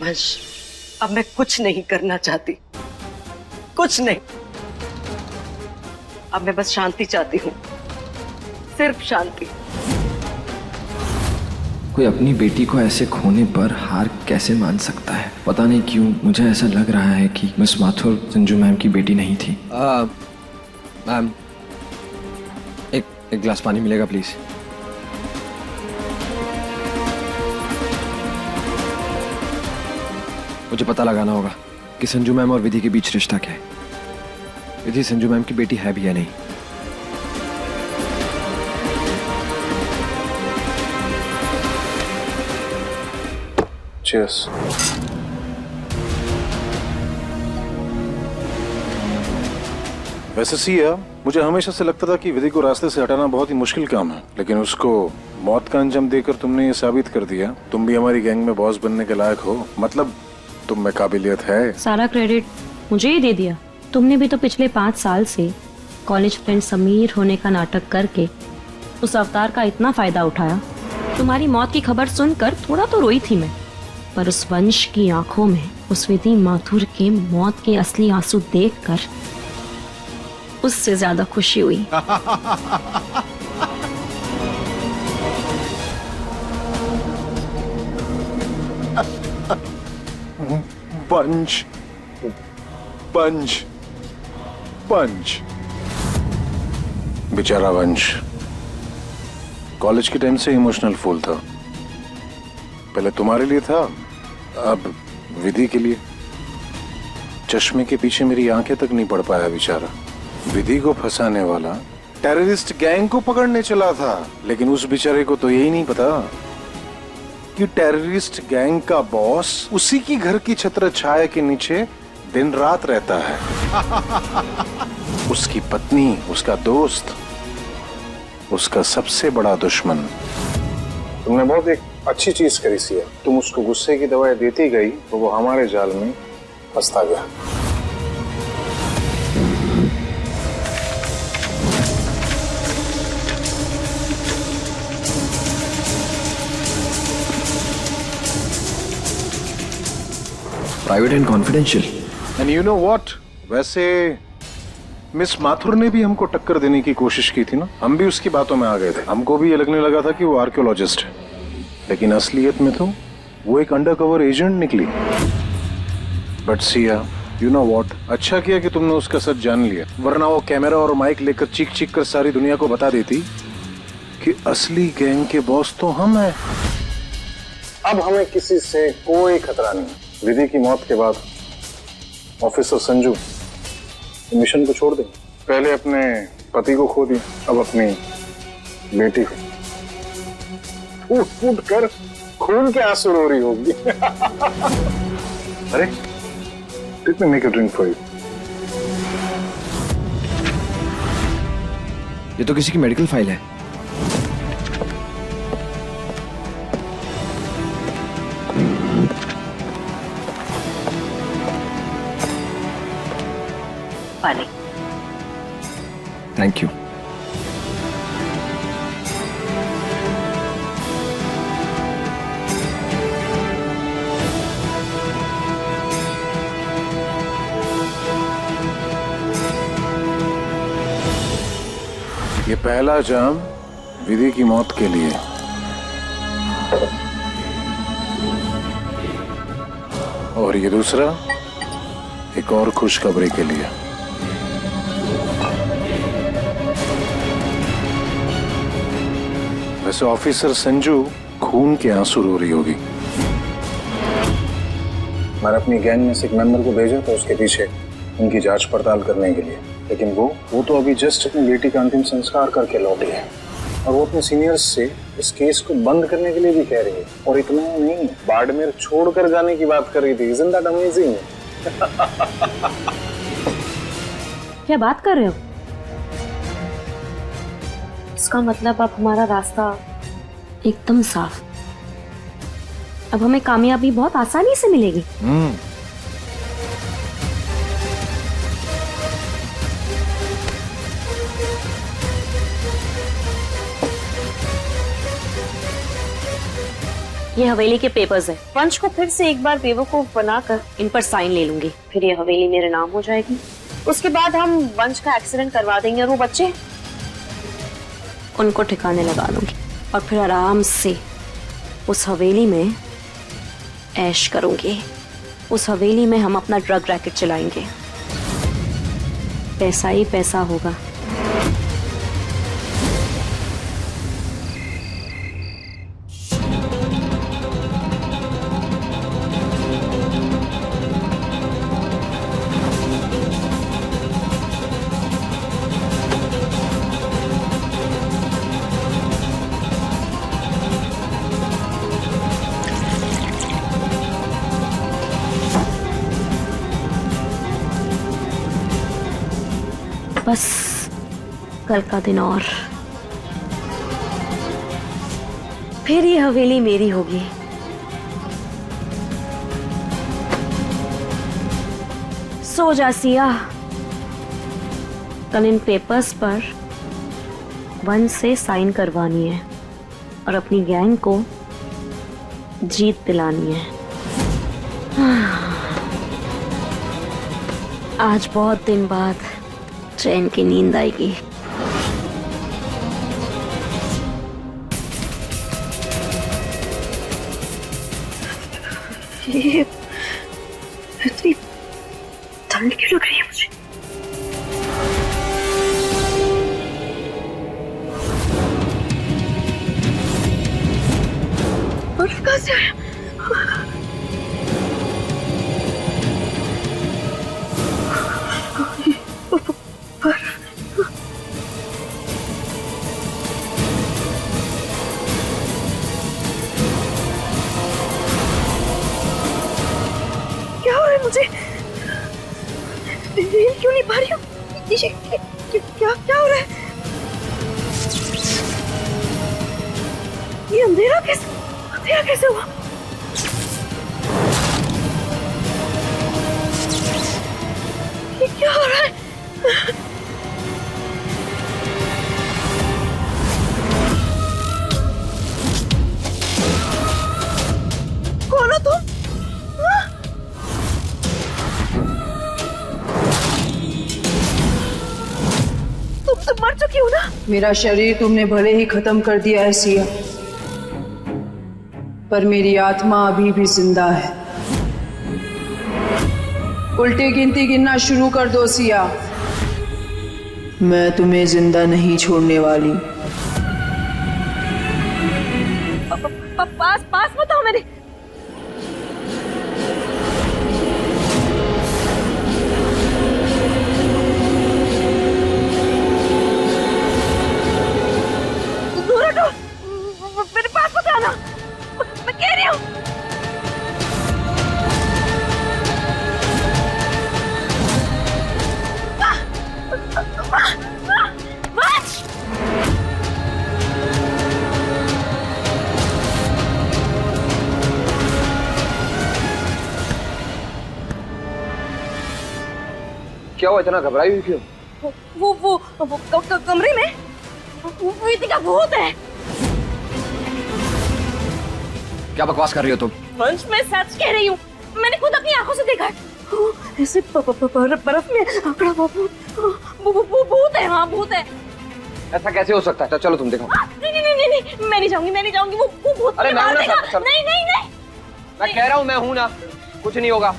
वंश, अब मैं कुछ नहीं करना चाहती, कुछ नहीं। अब मैं बस शांति चाहती हूँ, सिर्फ शांति। कोई अपनी बेटी को ऐसे खोने पर हार कैसे मान सकता है? पता नहीं क्यों मुझे ऐसा लग रहा है कि मिस माथुर संजू मैम की बेटी नहीं थी। मैम, एक गिलास पानी मिलेगा प्लीज? मुझे पता लगाना होगा कि संजू मैम और विधि के बीच रिश्ता क्या है। विधि संजू मैम की बेटी है भी या नहीं। Cheers. वैसे सिया, मुझे हमेशा से लगता था कि विधि को रास्ते से हटाना बहुत ही मुश्किल काम है, लेकिन उसको मौत का अंजाम देकर तुमने ये साबित कर दिया तुम भी हमारी गैंग में बॉस बनने के लायक हो। मतलब तुम में काबिलियत है। सारा क्रेडिट मुझे ही दे दिया। तुमने भी तो पिछले 5 साल से कॉलेज फ्रेंड समीर होने का नाटक करके उस अवतार का इतना फायदा उठाया। तुम्हारी मौत की खबर सुनकर थोड़ा तो रोई थी मैं, पर उस वंश की आंखों में उस विधि माथुर के मौत के असली आंसू देखकर उससे ज्यादा खुशी हुई। पंच पंच पंच। बेचारा वंश कॉलेज के टाइम से इमोशनल फूल था। पहले तुम्हारे लिए था, अब विधि के लिए। चश्मे के पीछे मेरी आंखें तक नहीं पड़ पाया बेचारा। विधि को फंसाने वाला टेररिस्ट गैंग को पकड़ने चला था, लेकिन उस बेचारे को तो यही नहीं पता कि टेररिस्ट गैंग का बॉस उसी की घर की छत्र छाया के नीचे दिन रात रहता है। उसकी पत्नी, उसका दोस्त, उसका सबसे बड़ा दुश्मन। तुमने बहुत एक अच्छी चीज करी सिया। तुम उसको गुस्से की दवाई देती गई तो वो हमारे जाल में फंसता गया। Private and confidential. And you know what, वैसे मिस माथुर ने भी हमको टक्कर देने की कोशिश की थी ना। हम भी उसकी बातों में आ गए थे। हमको भी ये लगने लगा था कि वो आर्कियोलॉजिस्ट है, लेकिन असलियत में तो वो एक अंडरकवर एजेंट निकली। But Siya, you know what, अच्छा किया कि तुमने उसका सच जान लिया, वरना वो कैमरा और माइक लेकर चीख चीख कर सारी दुनिया को बता देती कि असली गैंग के बॉस तो हम हैं। अब हमें किसी से कोई खतरा नहीं। विधि की मौत के बाद ऑफिसर संजू मिशन को छोड़ दें। पहले अपने पति को खो दिया, अब अपनी बेटी को। फूट फूट कर खून के आंसू रो रही होगी। अरे, let me make a drink for you. ये तो किसी की मेडिकल फाइल है। पानी। Thank you. ये पहला जाम विधि की मौत के लिए, और ये दूसरा एक और खुशखबरी के लिए। वैसे ऑफिसर संजू खून के आंसू रो रही होगी। मैंने अपनी गैंग में से एक मेंबर को भेजा था उसके पीछे उनकी जांच पड़ताल करने के लिए, लेकिन वो तो अभी जस्ट अपनी बेटी का अंतिम संस्कार करके लौटी है, और वो अपने सीनियर्स से इस केस को बंद करने के लिए भी कह रही है। और इतना नहीं, बाड़मेर छोड़कर जाने की बात कर रही थी। Isn't that amazing? क्या बात कर रहे हो? इसका मतलब अब हमारा रास्ता एकदम साफ। अब हमें कामयाबी बहुत आसानी से मिलेगी। ये हवेली के पेपर्स है। वंश को फिर से एक बार बेवकूफ बनाकर इन पर साइन ले लूंगी, फिर ये हवेली मेरे नाम हो जाएगी। उसके बाद हम वंश का एक्सीडेंट करवा देंगे और वो बच्चे उनको ठिकाने लगा लूंगी और फिर आराम से उस हवेली में ऐश करूंगी। उस हवेली में हम अपना ड्रग रैकेट चलाएंगे, पैसा ही पैसा होगा। बस कल का दिन और फिर ये हवेली मेरी होगी। सो जा सिया, कल इन पेपर्स पर वंश से साइन करवानी है और अपनी गैंग को जीत दिलानी है। आज बहुत दिन बाद चैन की नींद आएगी। ये इतनी ठंड क्यों लग रही है मुझे? बर्फ कहाँ से आया? क्या हो रहा है मुझे? नींद क्यों नहीं पा रही हूँ? क्या क्या हो रहा है? ये अंधेरा कैसे हुआ? ये क्या हो रहा है? कौन हो तुम? तुम मर चुकी हो ना? मेरा शरीर तुमने भले ही खत्म कर दिया है सिया, पर मेरी आत्मा अभी भी जिंदा है। उल्टी गिनती गिनना शुरू कर दो सिया, मैं तुम्हें जिंदा नहीं छोड़ने वाली। पास मत आओ मेरे। दूर हटो, मेरे पास मत आना, मैं कह रही हूँ। क्या हुआ, इतना घबराई हुई क्यों? वो कमरे में वो का भूत है। क्या बकवास कर रही हो तुम? वंश, मैं सच कह रही हूँ, मैंने खुद अपनी आंखों से देखा है। ऐसे बर्फ में अकड़ा हुआ भूत है। हाँ, भूत है। ऐसा कैसे हो सकता है? चलो तुम देखो। नहीं, मैं नहीं जाऊंगी। वो भूत अरे मैं हूं ना, चलो। नहीं। मैं कह रहा हूँ मैं हूं ना, कुछ नहीं होगा।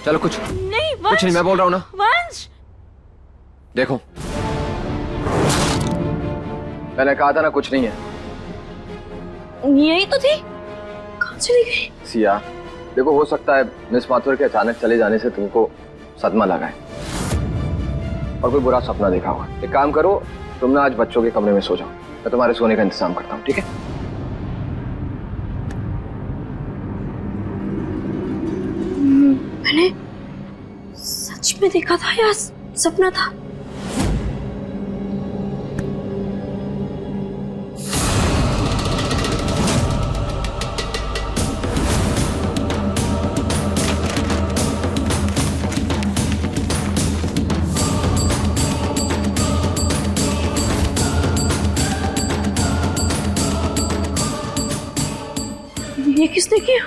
चलो कुछ नहीं, मैं बोल रहा हूँ ना। वंश, देखो, मैंने कहा था ना कुछ नहीं है। यही तो थी, कहाँ चली गई? सिया, देखो, हो सकता है मिस माथुर के अचानक चले जाने से तुमको सदमा लगा है और कोई बुरा सपना देखा होगा। एक काम करो, तुम ना आज बच्चों के कमरे में सो जाओ, मैं तुम्हारे सोने का इंतजाम करता हूँ, ठीक है? मैंने सच में देखा था या सपना था? किसने किया?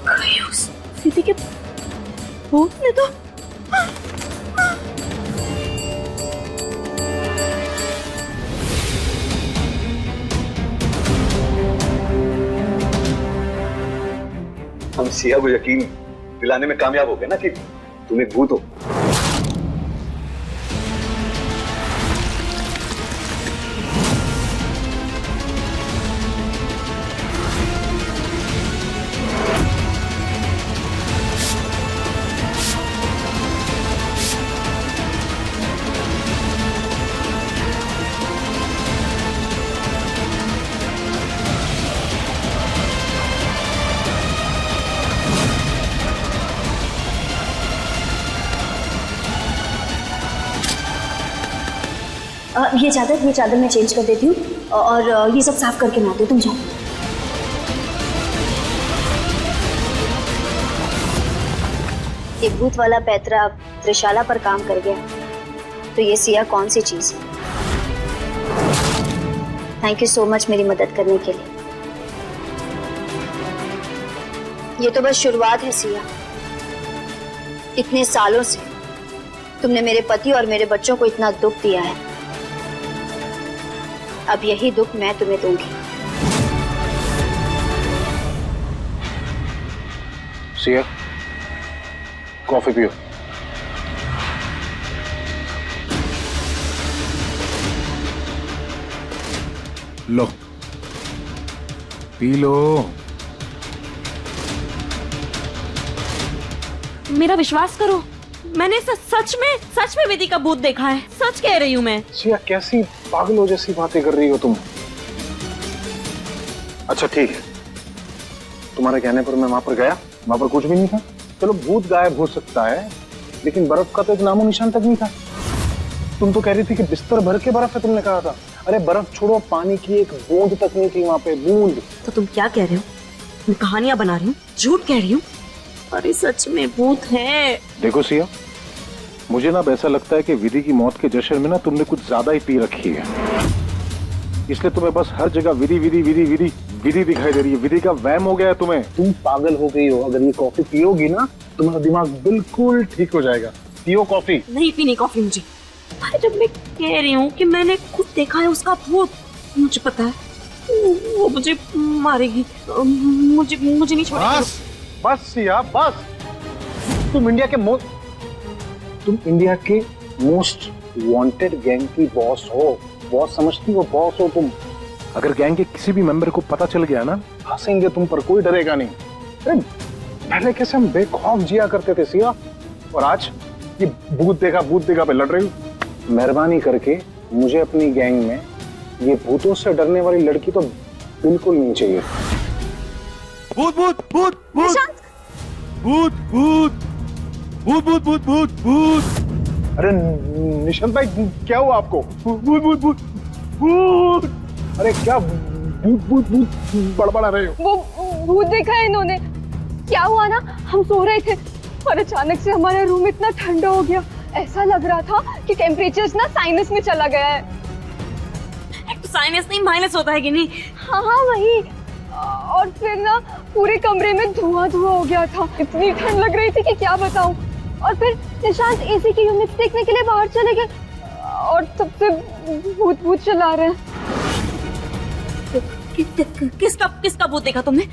कहीं उस दीदी के भूत ने तो हम सिया को यकीन दिलाने में कामयाब हो गए ना कि तुम एक भूत हो। ये चादर मैं चेंज कर देती हूँ और ये सब साफ करके मैं आती हूँ, तुम जाओ। ये भूत वाला पैतरा त्रिशाला पर काम कर गया, तो ये सिया कौन सी चीज है? थैंक यू सो मच मेरी मदद करने के लिए। ये तो बस शुरुआत है सिया। इतने सालों से तुमने मेरे पति और मेरे बच्चों को इतना दुख दिया है, अब यही दुख मैं तुम्हें दूंगी। सिया, कॉफी पियो। लो, पी लो। मेरा विश्वास करो, मैंने सच में विधि का भूत देखा है, सच कह रही हूँ मैं। सिया, कैसी पागलों जैसी बातें कर रही हो तुम। अच्छा ठीक है, तुम्हारे कहने पर मैं वहां पर गया, वहां पर कुछ भी नहीं था। चलो भूत गायब हो सकता है, लेकिन बर्फ का तो एक नामो निशान तक नहीं था। तुम तो कह रही थी कि बिस्तर भर के बर्फ है, तुमने कहा था। अरे बर्फ छोड़ो, पानी की एक बूंद तक नहीं थी वहां पे, बूंद। तो तुम क्या कह रहे हो? मैं कहानियां बना रही हूँ, झूठ कह रही हूँ? अरे सच में भूत है। देखो सिया, मुझे ना ऐसा लगता है कि विधि की मौत के जश्न में ना तुमने कुछ ज्यादा ही पी रखी है, इसलिए तुम्हें बस हर जगह विधि विधि विधि विधि विधि दिखाई दे रही है। विधि का वहम हो गया है तुम्हें, तुम पागल हो गई हो। अगर ये कॉफी पियोगी ना, तुम्हारा दिमाग बिल्कुल ठीक हो जाएगा। पियो कॉफी। नहीं पीनी कॉफी मुझे। अरे जब मैं कह रही हूँ कि मैंने खुद देखा है उसका भूत, मुझे पता है वो मुझे मारेगी, मुझे नहीं छोड़ेगी। बस बस सिया, बस। तुम इंडिया के मोस्ट वांटेड गैंग की बॉस हो, बॉस समझती हो, बॉस हो तुम। अगर गैंग के किसी भी मेंबर को पता चल गया ना, हंसेंगे तुम पर, कोई डरेगा नहीं। अरे पहले कैसे हम बेखौफ जिया करते थे सिया, और आज ये भूत देखा पे लड़ रही हूँ। मेहरबानी करके मुझे अपनी गैंग में ये भूतों से डरने वाली लड़की तो बिल्कुल नहीं चाहिए। भूत भूत भूत भूत भूत भूत भूत भूत भूत भूत भूत। अरे निशांत भाई, क्या हुआ आपको? भूत भूत भूत भूत। अरे क्या भूत भूत भूत बड़बड़ा रहे हो? वो भूत देखा है इन्होंने। क्या हुआ ना, हम सो रहे थे और अचानक से हमारा रूम इतना ठंडा हो गया, ऐसा लग रहा था कि टेम्परेचर ना साइनस में चला गया है। तो साइनस नहीं, माइनस होता है कि नहीं? हाँ वही। और फिर ना पूरे कमरे में धुआं हो गया था, इतनी ठंड लग रही थी कि क्या बताऊं। और फिर निशांत एसी की यूनिट देखने के लिए बाहर चले गए और तब से भूत चला रहे हैं। किसका भूत देखा तुमने?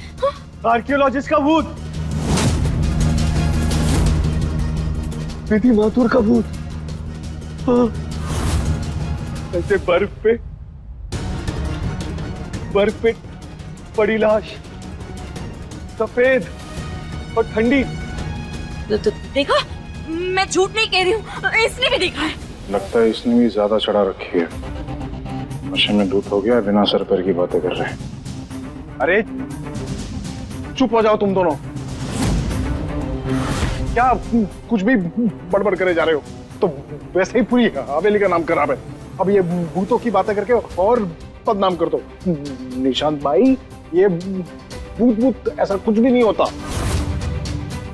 आर्कियोलॉजिस्ट का भूत, विधि माथुर का भूत। ऐसे बर्फ पे पड़ी लाश, सफेद और ठंडी। तो देखा, मैं झूठ नहीं कह रही हूँ, इसने भी देखा है। लगता है इसने भी ज्यादा चढ़ा रखी है, नशे में धूत हो गया, बिना सर पैर की बातें कर रहे हैं। अरे चुप हो जाओ तुम दोनों, क्या कुछ भी बड़बड़ करे जा रहे हो? तो वैसे ही पूरी हवेली का नाम खराब है, अब ये भूतों की बातें करके और बदनाम कर दो। निशांत भाई, ये भूत ऐसा कुछ भी नहीं होता,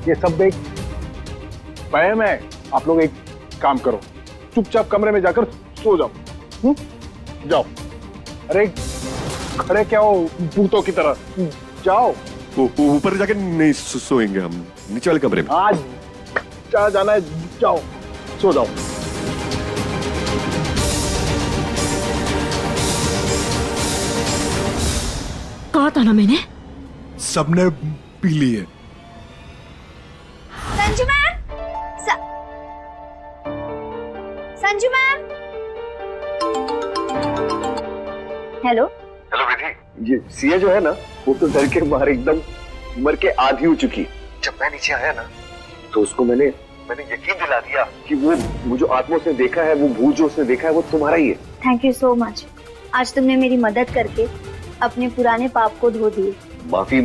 ये सब एक वहम है। आप लोग एक काम करो, चुपचाप कमरे में जाकर सो जाओ। जाओ। अरे खड़े क्या हो भूतों की तरह? जाओ। ऊपर जाके नहीं सोएंगे हम, नीचे वाले कमरे में। आज क्या जाना है, जाओ सो जाओ। कहा था ना मैंने, सबने पी ली है। Sanju ma'am, Sanju ma'am. Hello hello Vidhi, ये सिया जो है ना, वो तो डर के मारे एकदम मर के आधी हो चुकी। जब मैं नीचे आया ना, तो उसको मैंने यकीन दिला दिया कि वो जो आत्मा उसने देखा है, वो भूत जो उसने देखा है, वो तुम्हारा ही है। Thank you so much. आज तुमने मेरी मदद करके अपने पुराने पाप को धो दिए। माफी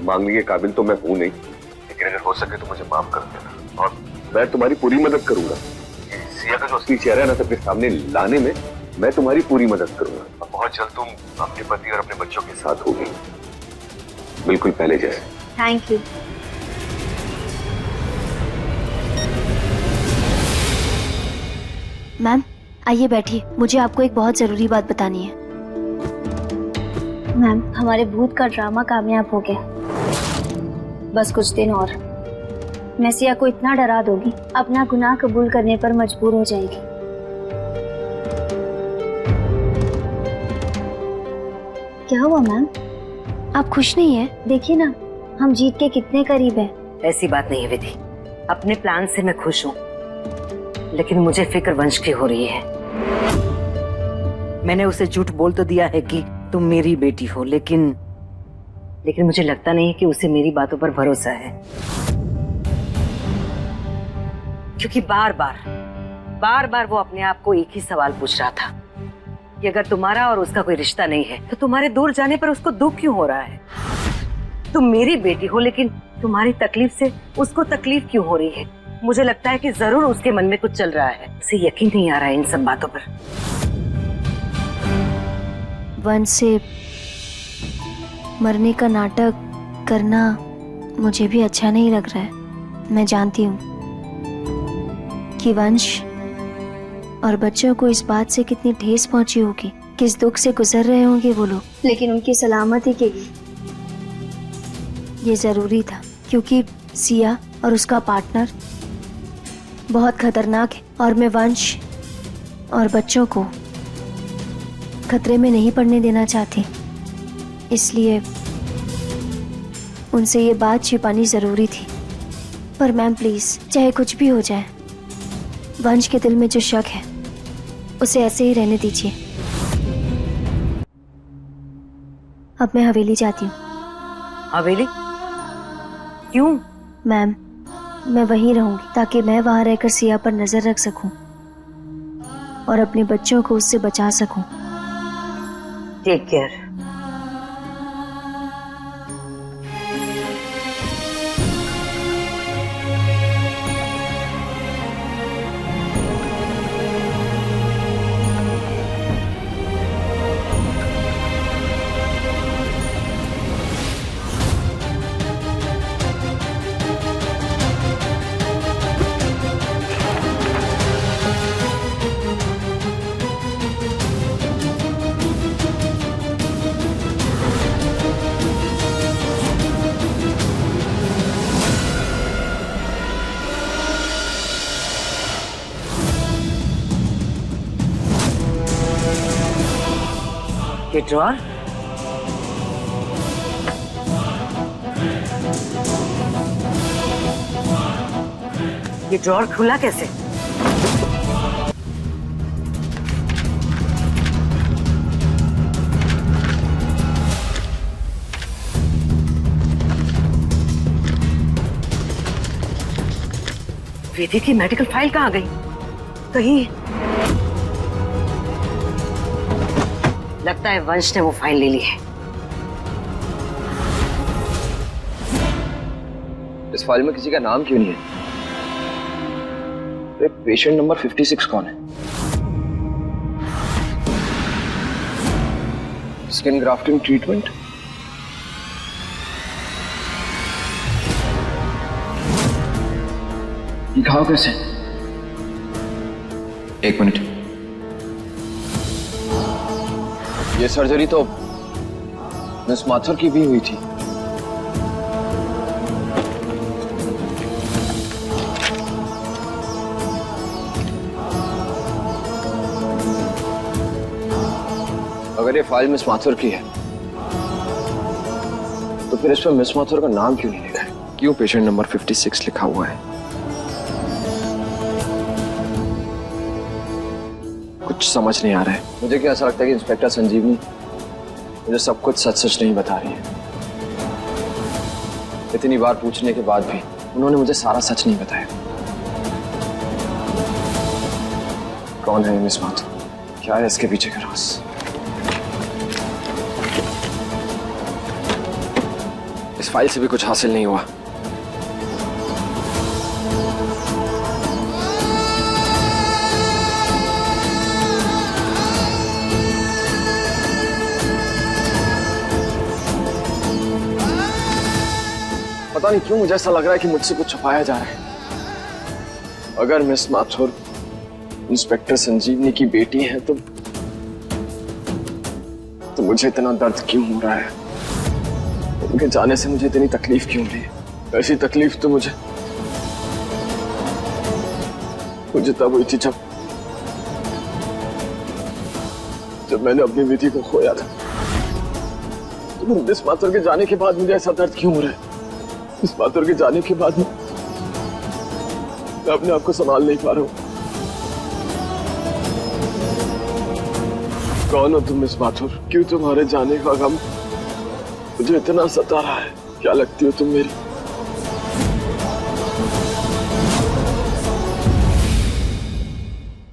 मांगने के काबिल तो मैं हूँ नहीं, लेकिन अगर हो सके तो मुझे माफ कर देना, और मैं तुम्हारी पूरी मदद करूंगा। सिया का जो असली चेहरा है ना, सबके सामने लाने में मैं तुम्हारी पूरी मदद करूंगा। और बहुत जल्द तुम अपने पति और अपने बच्चों के साथ होगी, बिल्कुल पहले जैसे। Thank you. मैम आइए बैठिए, मुझे आपको एक बहुत जरूरी बात बतानी है। मैम, हमारे भूत का ड्रामा कामयाब हो गया। बस कुछ दिन और मैं सिया को इतना डरा दूंगी, अपना गुनाह कबूल करने पर मजबूर हो जाएगी। क्या हुआ मैम, आप खुश नहीं है? देखिए ना, हम जीत के कितने करीब हैं। ऐसी बात नहीं है विधि, अपने प्लान से मैं खुश हूँ, लेकिन मुझे फिक्र वंश की हो रही है। मैंने उसे झूठ बोल तो दिया है कि तुम मेरी बेटी हो, लेकिन मुझे लगता नहीं कि उसे मेरी बातों पर भरोसा है, क्योंकि बार बार वो अपने आप को एक ही सवाल पूछ रहा था कि अगर तुम्हारा और उसका कोई रिश्ता नहीं है तो तुम्हारे दूर जाने पर उसको दुख क्यों हो रहा है? तुम मेरी बेटी हो, लेकिन तुम्हारी तकलीफ से उसको तकलीफ क्यों हो रही है? मुझे लगता है कि जरूर उसके मन में कुछ चल रहा है, उसे यकीन नहीं आ रहा है इन सब बातों पर। वंश से मरने का नाटक करना मुझे भी अच्छा नहीं लग रहा है। मैं जानती हूँ कि वंश और बच्चों को इस बात से कितनी ठेस पहुंची होगी, किस दुख से गुजर रहे होंगे वो लोग, लेकिन उनकी सलामती के लिए ये जरूरी था, क्योंकि सिया और उसका पार्टनर बहुत खतरनाक है और मैं वंश और बच्चों को खतरे में नहीं पड़ने देना चाहती। इसलिए उनसे ये बात छिपानी जरूरी थी। पर मैम प्लीज, चाहे कुछ भी हो जाए, वंश के दिल में जो शक है उसे ऐसे ही रहने दीजिए। अब मैं हवेली जाती हूँ। हवेली? क्यों? मैम, मैं वहीं रहूंगी ताकि मैं वहां रहकर सिया पर नजर रख सकूं और अपने बच्चों को उससे बचा सकूं। Take care. ये ड्रॉर? ये ड्रॉर खुला कैसे? विधि की मेडिकल फाइल कहाँ गई? कहीं लगता है वंश ने वो फाइल ले ली है। इस फाइल में किसी का नाम क्यों नहीं है? पेशेंट नंबर 56 कौन है? Skin grafting treatment? ये घाव कैसे? एक मिनट, ये सर्जरी तो मिस माथुर की भी हुई थी। अगर ये फाइल मिस माथुर की है तो फिर इस पर मिस माथुर का नाम क्यों नहीं लिखा है? क्यों पेशेंट नंबर 56 लिखा हुआ है? कुछ समझ नहीं आ रहा है। मुझे क्या ऐसा लगता है कि इंस्पेक्टर संजीवनी मुझे सब कुछ सच सच नहीं बता रही है। इतनी बार पूछने के बाद भी उन्होंने मुझे सारा सच नहीं बताया। कौन है मिस माथुर? क्या है इसके पीछे का राज? इस फाइल से भी कुछ हासिल नहीं हुआ। पता नहीं क्यों मुझे ऐसा लग रहा है कि मुझसे कुछ छुपाया जा रहा है। अगर मिस माथुर इंस्पेक्टर संजीवनी की बेटी है तो मुझे इतना दर्द क्यों हो रहा है? उनके जाने से मुझे इतनी तकलीफ क्यों हो रही है? ऐसी तकलीफ तो मुझे तब हुई थी जब मैंने अपनी विधि को खोया था। तो मिस माथुर के जाने के बाद मुझे ऐसा दर्द क्यों हो रहा है? मिस माथुर के जाने के बाद मैं अपने आप को संभाल नहीं पा रहा हूं। कौन हो तुम मिस माथुर? क्यों तुम्हारे जाने का गम मुझे इतना सता रहा है? क्या लगती हो तुम मेरी?